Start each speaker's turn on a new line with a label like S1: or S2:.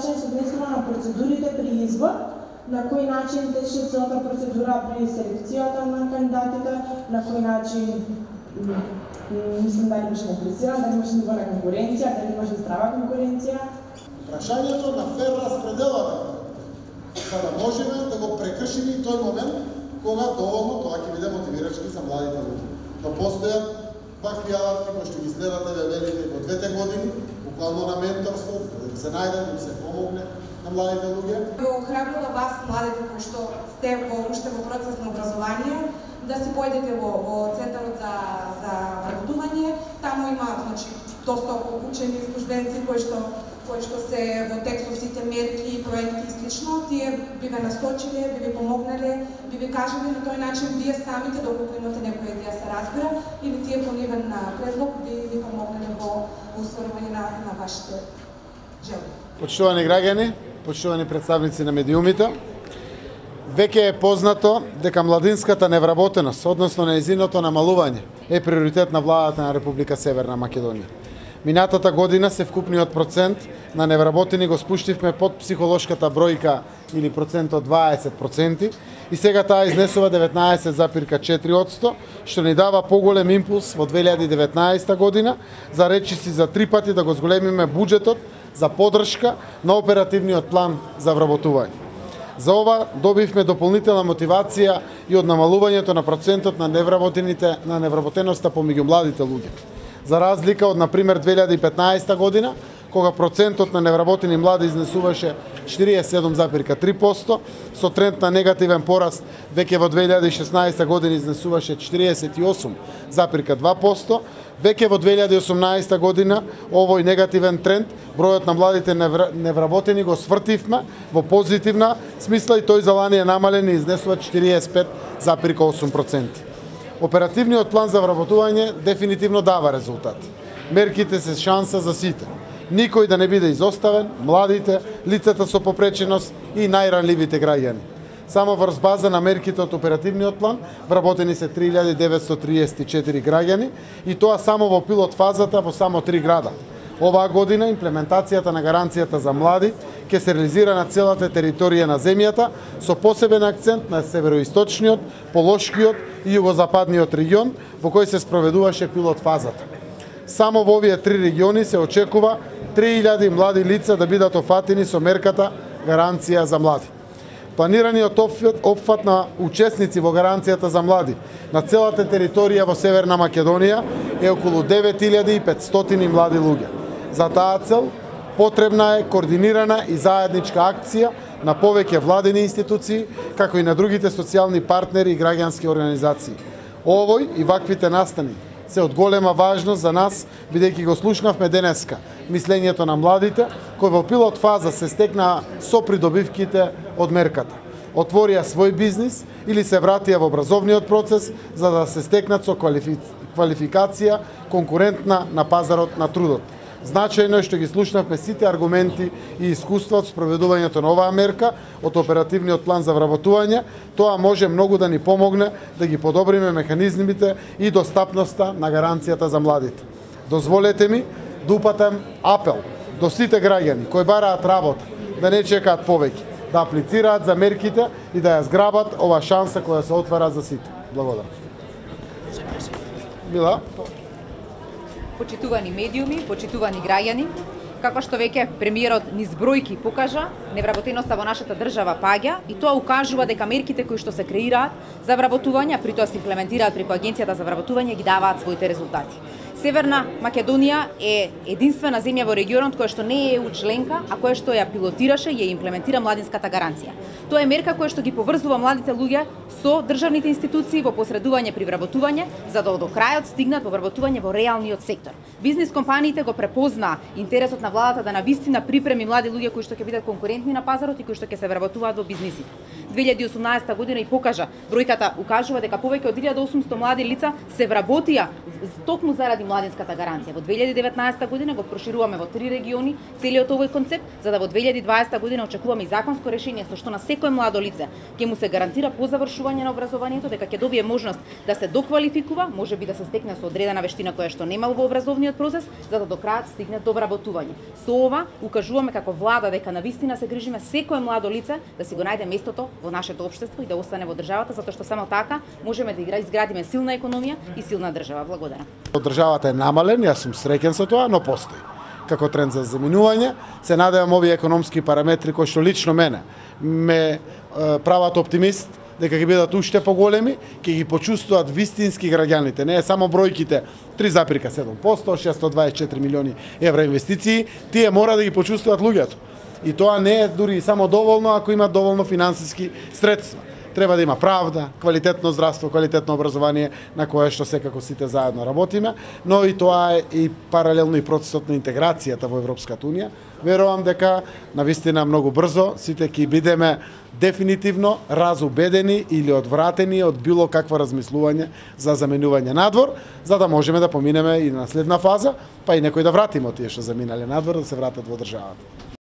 S1: начин се однесува на процедурите при избор, на кој начин тече целата процедура при селекцијата на кандидатите, на кој начин мислам дали имаше непрецизиран, дали имаше ниво на конкуренција, дали имаше здрава конкуренција.
S2: Прашањето на фер распределавање, за да можеме да го прекршиме и тој момент кога доволно тоа ќе биде мотивирачки за младите луѓе. Но постојат вакви алатки кои што ги следате ве велите во 2 години, буквално на менторство, да се најдат, им се помогне на младите луѓе.
S3: Го охрабрила вас, младите кои што сте уште во процес на образование, да си појдете во центарот за вработување. Таму има доста обучени службенци кои што се во текстот сите мерки, проекти и слично. Тие би ве насочиле, би ви помогнале, би ви кажале на тој начин вие самите, доколку имате некоја идеја се разбира, или тие по нивен предлог би ви помогнале во остварување на вашите жели.
S2: Почитувани граѓани, почитувани представници на медиумите, веќе е познато дека младинската невработеност, односно нејзиното намалување, е приоритет на владата на Република Северна Македонија. Минатата година се вкупниот процент на невработени го спуштивме под психолошката бројка или процентот 20% и сега таа изнесува 19,4%, што ни дава поголем импулс во 2019 година за речиси за 3 пати да го зголемиме буџетот за поддршка на оперативниот план за вработување. За ова добивме дополнителна мотивација и од намалувањето на процентот на невработеноста помеѓу младите луѓе. За разлика од, например, 2015 година, кога процентот на невработени млади изнесуваше 47,3%, со тренд на негативен пораст веќе во 2016 година изнесуваше 48,2%, веќе во 2018 година овој негативен тренд, бројот на младите невработени го свртивме во позитивна смисла и тој за лани е намален и изнесува 45,8%. Оперативниот план за вработување дефинитивно дава резултат. Мерките се шанса за сите. Никој да не биде изоставен, младите, лицата со попреченост и најранливите граѓани. Само врз база на мерките од оперативниот план вработени се 3934 граѓани и тоа само во пилот фазата во само 3 града. Оваа година имплементацијата на гаранцијата за млади ќе се реализира на целата територија на земјата со посебен акцент на североисточниот, Полошкиот и југозападниот регион во кој се спроведуваше пилот фазата. Само во овие 3 региони се очекува 3000 млади лица да бидат офатени со мерката гаранција за млади. Планираниот опфат на учесници во гаранцијата за млади на целата територија во Северна Македонија е околу 9500 млади луѓе. За таа цел потребна е координирана и заедничка акција на повеќе владени институции, како и на другите социјални партнери и граѓански организации. Овој и ваквите настани се од голема важност за нас, бидејќи го слушнавме денеска мислењето на младите, кои во пилот фаза се стекнаа со придобивките од мерката. Отворија свој бизнис или се вратија во образовниот процес за да се стекнат со квалификација конкурентна на пазарот на трудот. Значајно е што ги слушнавме сите аргументи и искуства од спроведувањето на оваа мерка од оперативниот план за вработување. Тоа може многу да ни помогне да ги подобриме механизмите и достапноста на гаранцијата за младите. Дозволете ми да упатам апел до сите граѓани кои бараат работа, да не чекаат повеќе, да аплицираат за мерките и да ја зграбат ова шанса која се отвара за сите. Благодарам. Мила?
S4: Почитувани медиуми, почитувани граѓани, како што веќе премиерот низ бројки покажа, невработеноста во нашата држава паѓа и тоа укажува дека мерките кои што се креираат за вработување, при тоа се имплементираат преку Агенцијата за вработување, ги даваат своите резултати. Северна Македонија е единствена земја во регионот која што не е ЕУ членка, а која што ја пилотираше и ја имплементира младинската гаранција. Тоа е мерка која што ги поврзува младите луѓе со државните институции во посредување при вработување, за да до крајот стигнат во вработување во реалниот сектор. Бизнис компаниите го препозна интересот на владата да навистина припреми млади луѓе кои што ќе бидат конкурентни на пазарот и кои што ќе се вработуваат во бизнисите. 2018 година и покажа, бројката укажува дека повеќе од 1800 млади лица се вработија токму заради младинската гаранција. Во 2019 година го прошируваме во 3 региони целиот овој концепт, за да во 2020 година очекуваме и законско решение со што на секој младо лице ќе му се гарантира по завршување на образованието дека ќе добие можност да се доквалификува, можеби да се стекне со одредена вештина која што немал во образовниот процес, за да до крајот стигне до вработување. Со ова укажуваме како влада дека навистина се грижиме секој младо лице да си го најде местото во нашето општество и да остане во државата, затоа што само така можеме да изградиме силна економија и силна држава. Благодарам.
S2: Државата е намален, јас сум среќен со тоа, но постои. Како тренд за заминување, се надевам овие економски параметри кои што лично мене ме прават оптимист дека ќе бидат уште поголеми, ќе ги почувствуваат вистински граѓаните. Не е само бројките 3,7%, 624 милиони евра инвестиции, тие мора да ги почувствуваат луѓето. И тоа не е дури само доволно ако има доволно финансиски средства. Треба да има правда, квалитетно здравство, квалитетно образование на кое што секако сите заедно работиме, но и тоа е и паралелно и процесот на интеграцијата во Европската унија. Верувам дека навистина многу брзо сите ќе бидеме дефинитивно разубедени или одвратени од било какво размислување за заменување надвор, за да можеме да поминеме и на следна фаза, па и некои да вратиме од тие што заминале надвор, да се вратат во државата.